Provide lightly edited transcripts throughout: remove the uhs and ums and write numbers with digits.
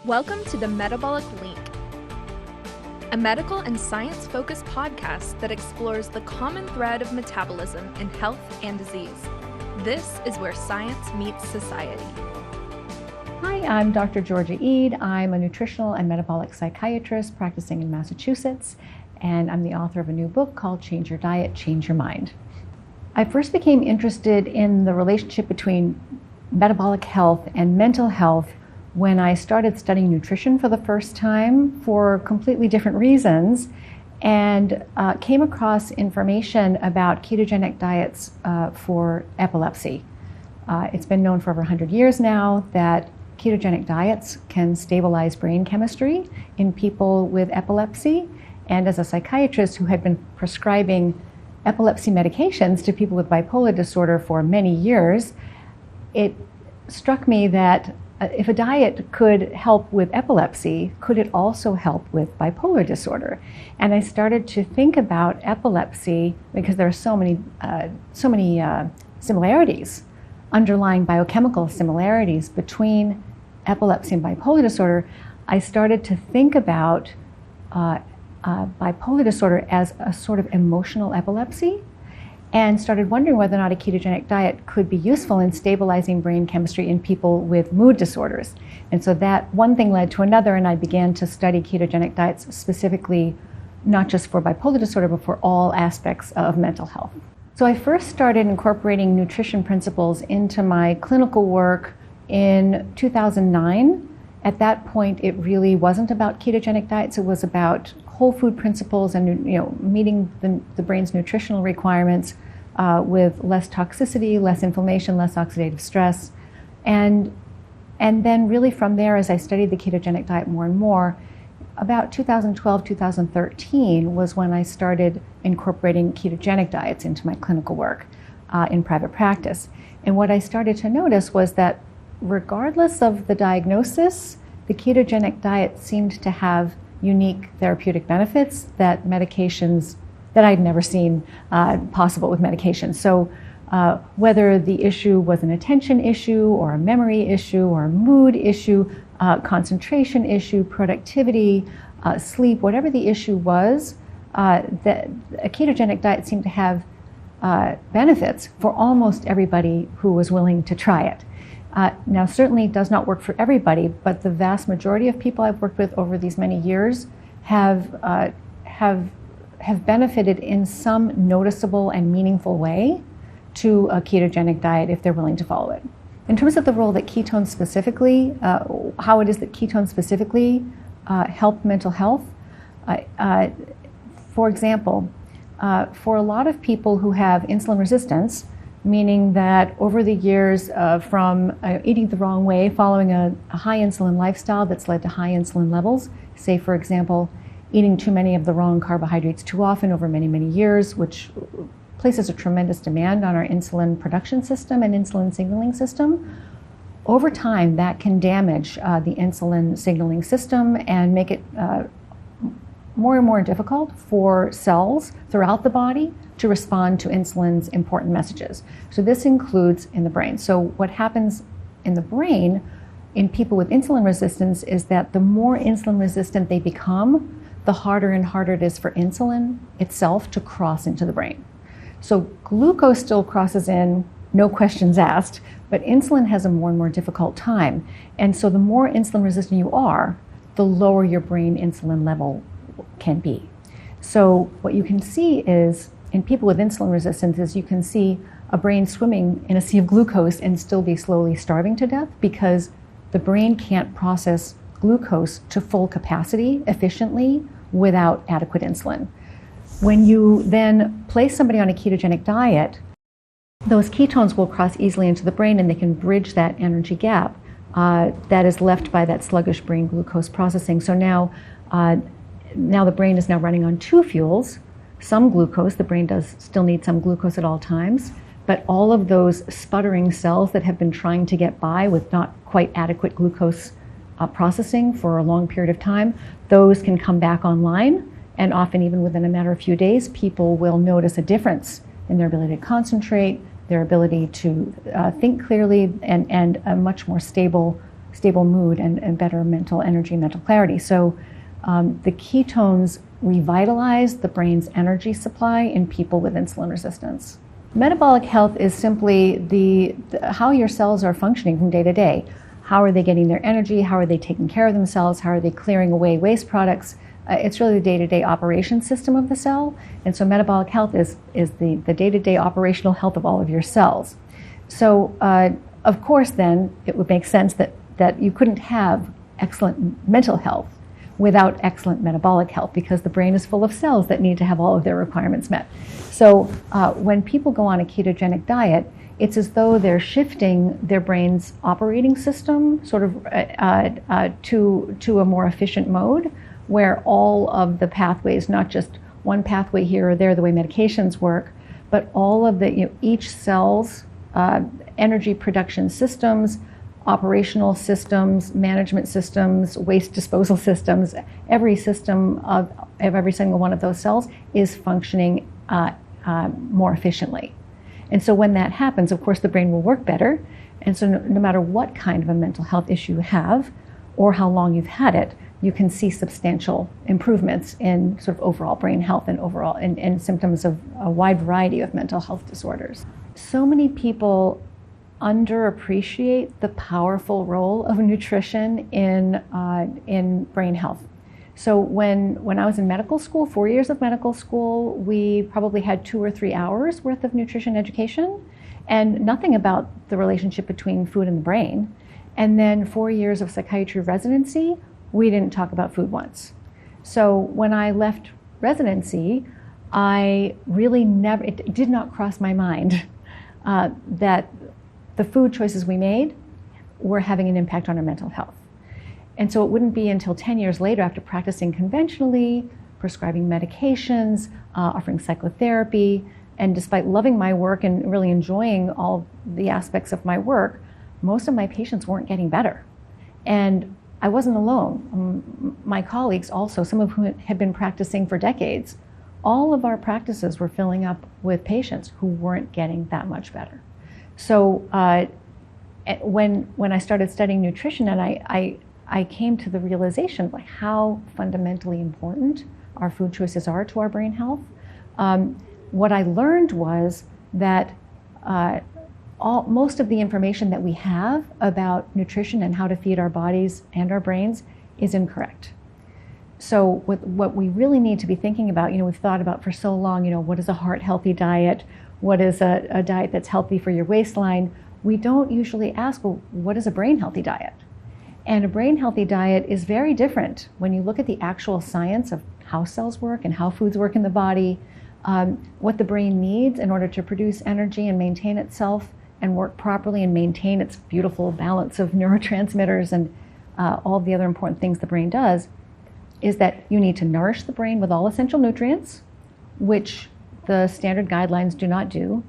Welcome to the Metabolic Link, a medical and science-focused podcast that explores the common thread of metabolism in health and disease. This is where science meets society. Hi, I'm Dr. Georgia Ede. I'm a nutritional and metabolic psychiatrist practicing in Massachusetts, and I'm the author of a new book called Change Your Diet, Change Your Mind. I first became interested in the relationship between metabolic health and mental health when I started studying nutrition for the first time for completely different reasons, and came across information about ketogenic diets for epilepsy. It's been known for over 100 years now that ketogenic diets can stabilize brain chemistry in people with epilepsy, and as a psychiatrist who had been prescribing epilepsy medications to people with bipolar disorder for many years, it struck me that if a diet could help with epilepsy, could it also help with bipolar disorder? And I started to think about epilepsy because there are so many similarities, underlying biochemical similarities between epilepsy and bipolar disorder. I started to think about bipolar disorder as a sort of emotional epilepsy, and started wondering whether or not a ketogenic diet could be useful in stabilizing brain chemistry in people with mood disorders. And so that one thing led to another, and I began to study ketogenic diets specifically, not just for bipolar disorder, but for all aspects of mental health. So I first started incorporating nutrition principles into my clinical work in 2009. At that point, it really wasn't about ketogenic diets. It was about whole food principles and meeting the brain's nutritional requirements with less toxicity, less inflammation, less oxidative stress. And then really from there, as I studied the ketogenic diet more and more, about 2012, 2013 was when I started incorporating ketogenic diets into my clinical work in private practice. And what I started to notice was that regardless of the diagnosis, the ketogenic diet seemed to have unique therapeutic benefits that medications that I'd never seen possible with medications. So whether the issue was an attention issue or a memory issue or a mood issue, concentration issue, productivity, sleep, whatever the issue was, that a ketogenic diet seemed to have benefits for almost everybody who was willing to try it. Now, certainly it does not work for everybody, but the vast majority of people I've worked with over these many years have benefited in some noticeable and meaningful way to a ketogenic diet if they're willing to follow it. In terms of the role that ketones specifically, how it is that ketones specifically help mental health, for example, for a lot of people who have insulin resistance, meaning that over the years from eating the wrong way, following a high insulin lifestyle that's led to high insulin levels, say for example, eating too many of the wrong carbohydrates too often over many, many years, which places a tremendous demand on our insulin production system and insulin signaling system. Over time, that can damage the insulin signaling system and make it more and more difficult for cells throughout the body to respond to insulin's important messages. So this includes in the brain. So what happens in the brain in people with insulin resistance is that the more insulin resistant they become, the harder and harder it is for insulin itself to cross into the brain. So glucose still crosses in, no questions asked, but insulin has a more and more difficult time. And so the more insulin resistant you are, the lower your brain insulin level can be. So what you can see is, in people with insulin resistance, is you can see a brain swimming in a sea of glucose and still be slowly starving to death because the brain can't process glucose to full capacity efficiently without adequate insulin. When you then place somebody on a ketogenic diet, those ketones will cross easily into the brain and they can bridge that energy gap that is left by that sluggish brain glucose processing. So now the brain is now running on two fuels, some glucose. The brain does still need some glucose at all times, but all of those sputtering cells that have been trying to get by with not quite adequate glucose processing for a long period of time, those can come back online, and often even within a matter of few days, people will notice a difference in their ability to concentrate, their ability to think clearly, and a much more stable stable mood and better mental energy, mental clarity. So the ketones revitalize the brain's energy supply in people with insulin resistance. Metabolic health is simply the how your cells are functioning from day to day. How are they getting their energy? How are they taking care of themselves? How are they clearing away waste products? It's really the day-to-day operation system of the cell. And so metabolic health is the day-to-day operational health of all of your cells. So of course then it would make sense that you couldn't have excellent mental health without excellent metabolic health, because the brain is full of cells that need to have all of their requirements met. So when people go on a ketogenic diet, it's as though they're shifting their brain's operating system sort of to a more efficient mode, where all of the pathways, not just one pathway here or there, the way medications work, but all of the, each cell's energy production systems, operational systems, management systems, waste disposal systems, every system of every single one of those cells is functioning more efficiently. And so when that happens, of course, the brain will work better. And so no matter what kind of a mental health issue you have or how long you've had it, you can see substantial improvements in sort of overall brain health and overall and symptoms of a wide variety of mental health disorders. So many people underappreciate the powerful role of nutrition in brain health. So when I was in medical school, 4 years of medical school, we probably had 2 or 3 hours worth of nutrition education and nothing about the relationship between food and the brain. And then 4 years of psychiatry residency, we didn't talk about food once. So when I left residency, I really it did not cross my mind that the food choices we made were having an impact on our mental health. And so it wouldn't be until 10 years later, after practicing conventionally, prescribing medications, offering psychotherapy, and despite loving my work and really enjoying all the aspects of my work, most of my patients weren't getting better. And I wasn't alone. My colleagues also, some of whom had been practicing for decades, all of our practices were filling up with patients who weren't getting that much better. So when I started studying nutrition, and I came to the realization of like how fundamentally important our food choices are to our brain health. What I learned was that most of the information that we have about nutrition and how to feed our bodies and our brains is incorrect. So what we really need to be thinking about, we've thought about for so long, what is a heart-healthy diet? What is a diet that's healthy for your waistline? We don't usually ask, well, what is a brain-healthy diet? And a brain-healthy diet is very different when you look at the actual science of how cells work and how foods work in the body, what the brain needs in order to produce energy and maintain itself and work properly and maintain its beautiful balance of neurotransmitters and all the other important things the brain does, is that you need to nourish the brain with all essential nutrients, which the standard guidelines do not do.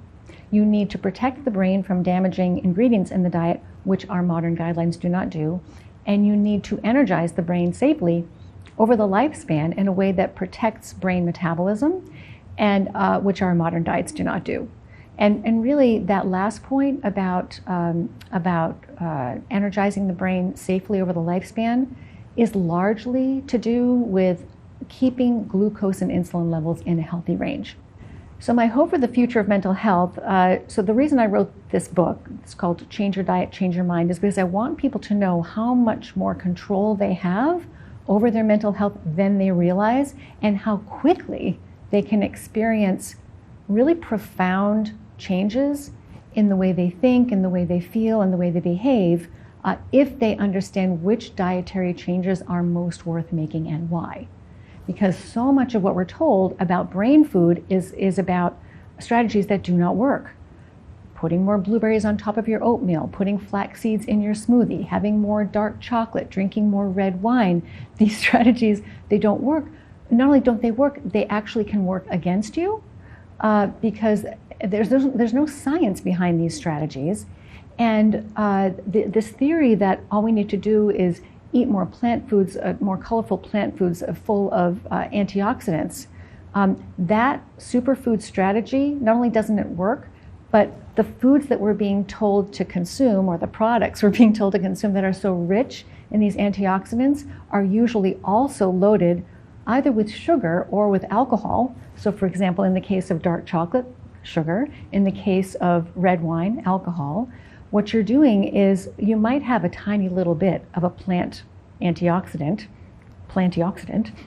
You need to protect the brain from damaging ingredients in the diet, which our modern guidelines do not do. And you need to energize the brain safely over the lifespan in a way that protects brain metabolism, and which our modern diets do not do. And really that last point about energizing the brain safely over the lifespan is largely to do with keeping glucose and insulin levels in a healthy range. So my hope for the future of mental health, so the reason I wrote this book, it's called Change Your Diet, Change Your Mind, is because I want people to know how much more control they have over their mental health than they realize, and how quickly they can experience really profound changes in the way they think, in the way they feel, and the way they behave, if they understand which dietary changes are most worth making and why. Because so much of what we're told about brain food is about strategies that do not work. Putting more blueberries on top of your oatmeal, putting flax seeds in your smoothie, having more dark chocolate, drinking more red wine. These strategies, they don't work. Not only don't they work, they actually can work against you because there's no science behind these strategies. And this theory that all we need to do is eat more plant foods, more colorful plant foods full of antioxidants, that superfood strategy, not only doesn't it work, But the foods that we're being told to consume, or the products we're being told to consume that are so rich in these antioxidants, are usually also loaded either with sugar or with alcohol. So for example, in the case of dark chocolate, sugar. In the case of red wine, alcohol. What you're doing is you might have a tiny little bit of a plantioxidant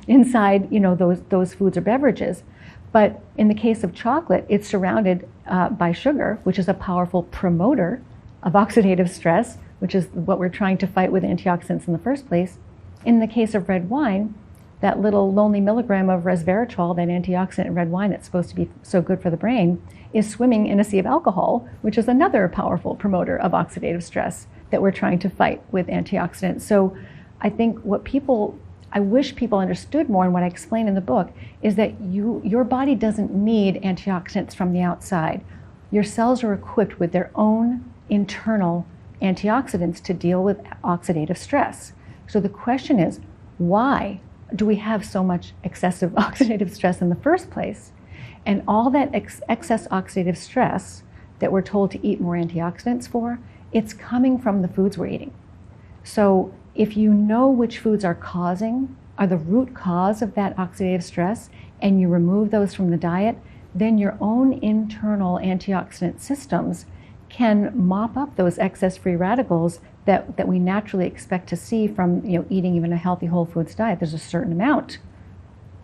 inside, those foods or beverages. But in the case of chocolate, it's surrounded by sugar, which is a powerful promoter of oxidative stress, which is what we're trying to fight with antioxidants in the first place. In the case of red wine, that little lonely milligram of resveratrol, that antioxidant in red wine that's supposed to be so good for the brain, is swimming in a sea of alcohol, which is another powerful promoter of oxidative stress that we're trying to fight with antioxidants. So I think I wish people understood more, and what I explain in the book, is that your body doesn't need antioxidants from the outside. Your cells are equipped with their own internal antioxidants to deal with oxidative stress. So the question is, why do we have so much excessive oxidative stress in the first place? And all that excess oxidative stress that we're told to eat more antioxidants for, it's coming from the foods we're eating. So if you know which foods are the root cause of that oxidative stress, and you remove those from the diet, then your own internal antioxidant systems can mop up those excess free radicals that we naturally expect to see from eating even a healthy whole foods diet. There's a certain amount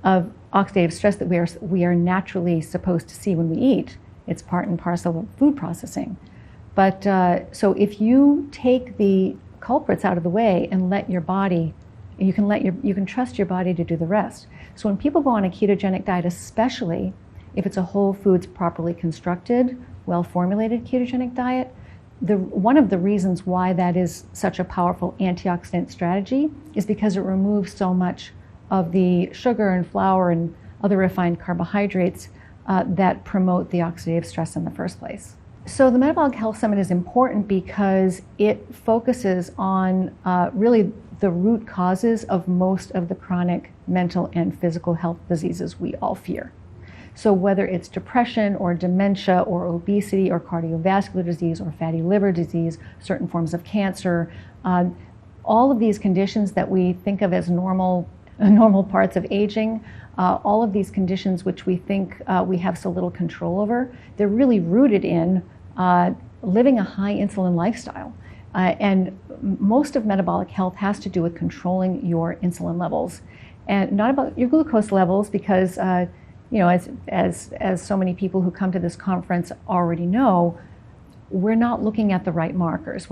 of oxidative stress that we are naturally supposed to see when we eat. It's part and parcel of food processing. But so if you take the culprits out of the way and let your body, you can trust your body to do the rest. So when people go on a ketogenic diet, especially if it's a whole foods, properly constructed, well-formulated ketogenic diet, one of the reasons why that is such a powerful antioxidant strategy is because it removes so much of the sugar and flour and other refined carbohydrates that promote the oxidative stress in the first place. So the Metabolic Health Summit is important because it focuses on really the root causes of most of the chronic mental and physical health diseases we all fear. So whether it's depression or dementia or obesity or cardiovascular disease or fatty liver disease, certain forms of cancer, all of these conditions that we think of as normal parts of aging, all of these conditions which we think we have so little control over, they're really rooted in living a high insulin lifestyle. And most of metabolic health has to do with controlling your insulin levels, and not about your glucose levels, because as so many people who come to this conference already know, we're not looking at the right markers.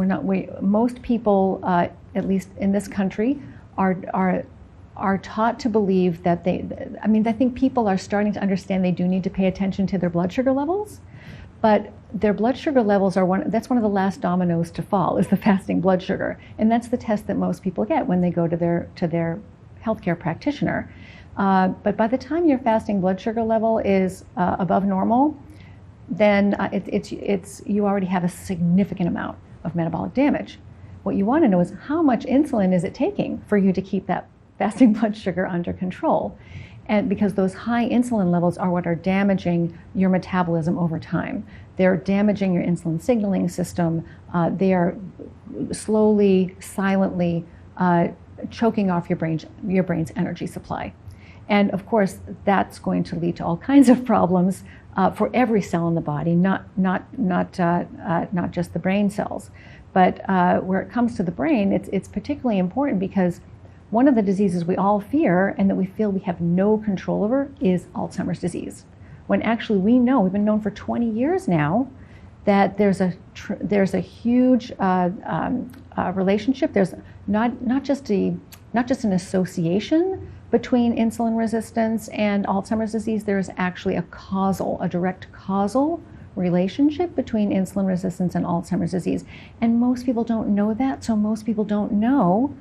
Most people, at least in this country, are taught to believe that I think people are starting to understand they do need to pay attention to their blood sugar levels, but their blood sugar levels that's one of the last dominoes to fall, is the fasting blood sugar. And that's the test that most people get when they go to their healthcare practitioner. But by the time your fasting blood sugar level is above normal, then you already have a significant amount of metabolic damage. What you want to know is how much insulin is it taking for you to keep that fasting blood sugar under control. And because those high insulin levels are what are damaging your metabolism over time. They're damaging your insulin signaling system. They are slowly, silently choking off your brain's energy supply. And of course, that's going to lead to all kinds of problems for every cell in the body, not just the brain cells. But where it comes to the brain, it's particularly important because one of the diseases we all fear and that we feel we have no control over is Alzheimer's disease. When actually we've been known for 20 years now, that there's a huge relationship. There's not just an association between insulin resistance and Alzheimer's disease. There is actually a direct causal relationship between insulin resistance and Alzheimer's disease. And most people don't know that, so most people don't know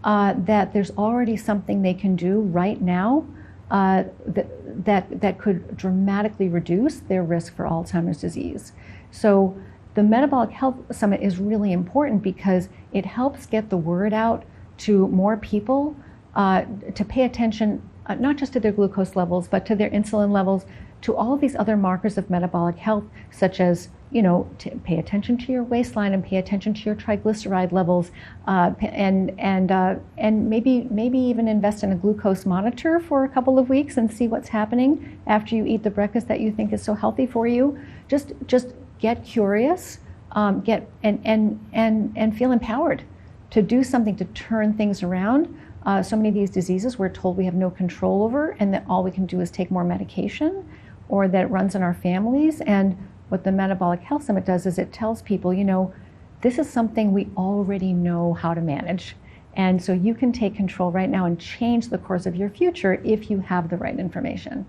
that there's already something they can do right now that could dramatically reduce their risk for Alzheimer's disease. So the Metabolic Health Summit is really important because it helps get the word out to more people to pay attention not just to their glucose levels, but to their insulin levels, to all of these other markers of metabolic health, such as, to pay attention to your waistline and pay attention to your triglyceride levels, and maybe even invest in a glucose monitor for a couple of weeks and see what's happening after you eat the breakfast that you think is so healthy for you. Just get curious, and feel empowered to do something to turn things around. So many of these diseases we're told we have no control over, and that all we can do is take more medication, or that it runs in our families. And what the Metabolic Health Summit does is it tells people, this is something we already know how to manage. And so you can take control right now and change the course of your future if you have the right information.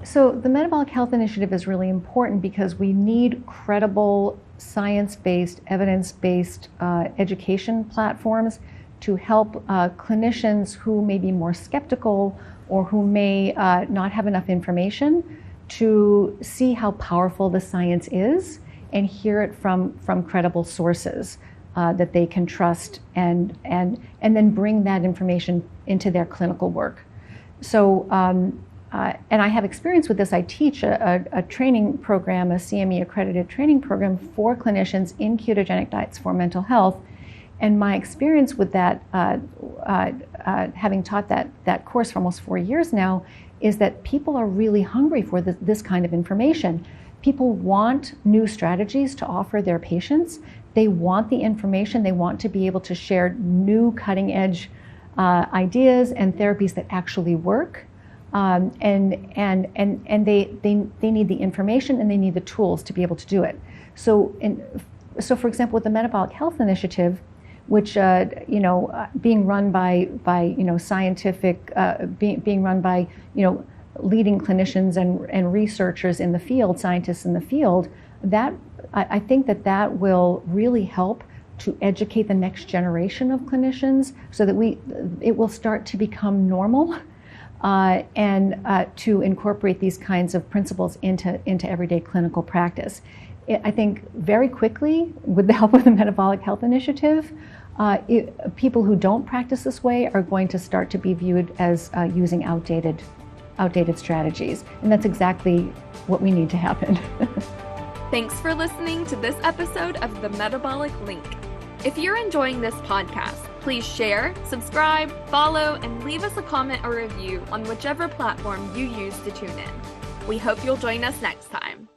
So the Metabolic Health Initiative is really important because we need credible, science-based, evidence-based education platforms to help clinicians who may be more skeptical or who may not have enough information to see how powerful the science is and hear it from credible sources that they can trust, and then bring that information into their clinical work. So, and I have experience with this. I teach a training program, a CME accredited training program for clinicians in ketogenic diets for mental health. And my experience with that, having taught that course for almost 4 years now, is that people are really hungry for this kind of information. People want new strategies to offer their patients. They want the information. They want to be able to share new cutting-edge ideas and therapies that actually work. And they need the information and they need the tools to be able to do it. So for example, with the Metabolic Health Initiative, which being run by scientific, being run by leading clinicians and researchers in the field, scientists in the field, that I think that will really help to educate the next generation of clinicians, so that it will start to become normal, and to incorporate these kinds of principles into everyday clinical practice. I think very quickly, with the help of the Metabolic Health Initiative, people who don't practice this way are going to start to be viewed as using outdated strategies. And that's exactly what we need to happen. Thanks for listening to this episode of The Metabolic Link. If you're enjoying this podcast, please share, subscribe, follow, and leave us a comment or review on whichever platform you use to tune in. We hope you'll join us next time.